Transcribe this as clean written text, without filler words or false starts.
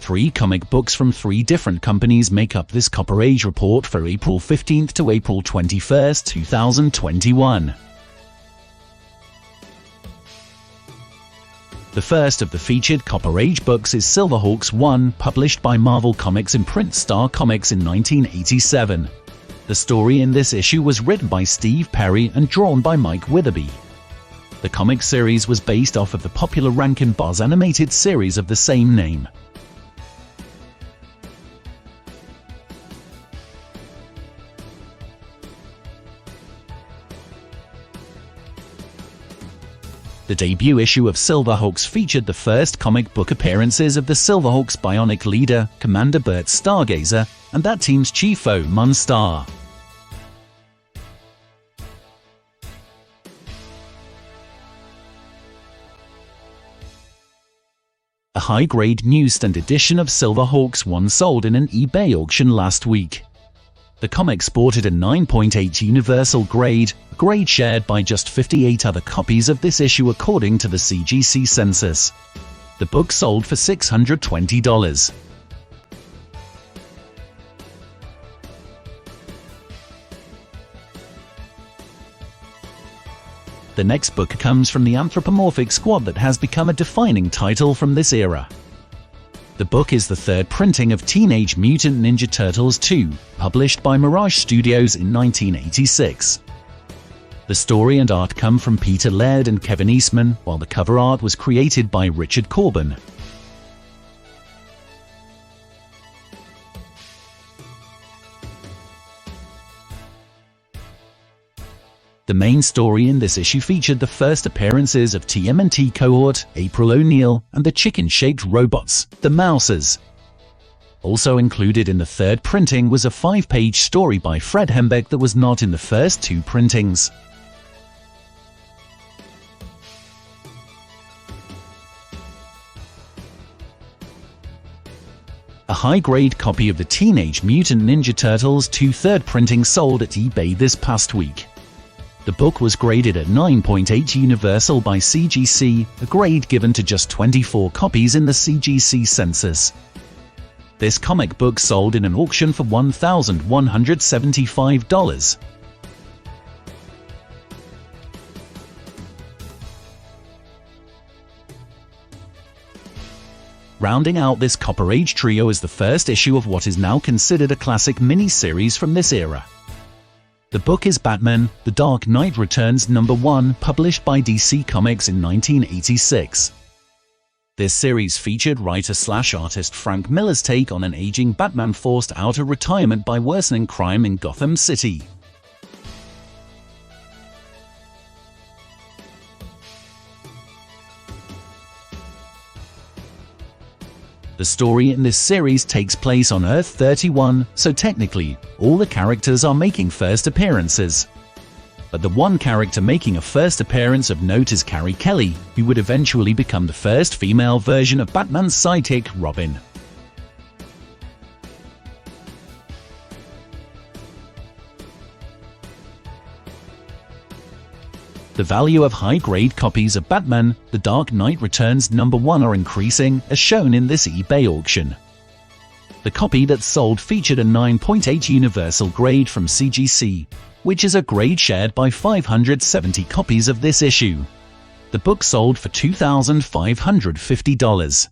3 comic books from 3 different companies make up this Copper Age report for April 15th to April 21st, 2021. The first of the featured Copper Age books is Silverhawks 1, published by Marvel Comics imprint Star Comics in 1987. The story in this issue was written by Steve Perry and drawn by Mike Witherby. The comic series was based off of the popular Rankin Boss animated series of the same name. The debut issue of Silverhawks featured the first comic book appearances of the Silverhawks' bionic leader, Commander Bert Stargazer, and that team's chief foe, Munstar. A high-grade newsstand edition of Silverhawks 1 sold in an eBay auction last week. The comic sported a 9.8 universal grade, a grade shared by just 58 other copies of this issue according to the CGC census. The book sold for $620. The next book comes from the anthropomorphic squad that has become a defining title from this era. The book is the 3rd printing of Teenage Mutant Ninja Turtles 2, published by Mirage Studios in 1986. The story and art come from Peter Laird and Kevin Eastman, while the cover art was created by Richard Corbin. The main story in this issue featured the first appearances of TMNT cohort, April O'Neil, and the chicken-shaped robots, the Mousers. Also included in the 3rd printing was a 5-page story by Fred Hembeck that was not in the first 2 printings. A high-grade copy of the Teenage Mutant Ninja Turtles 2 3rd printing sold at eBay this past week. The book was graded at 9.8 universal by CGC, a grade given to just 24 copies in the CGC census. This comic book sold in an auction for $1,175. Rounding out this Copper Age trio is the first issue of what is now considered a classic mini-series from this era. The book is Batman: The Dark Knight Returns #1, published by DC Comics in 1986. This series featured writer-slash-artist Frank Miller's take on an aging Batman forced out of retirement by worsening crime in Gotham City. The story in this series takes place on Earth 31, so technically, all the characters are making first appearances. But the one character making a first appearance of note is Carrie Kelly, who would eventually become the first female version of Batman's sidekick, Robin. The value of high-grade copies of Batman: The Dark Knight Returns #1 are increasing, as shown in this eBay auction. The copy that sold featured a 9.8 universal grade from CGC, which is a grade shared by 570 copies of this issue. The book sold for $2,550.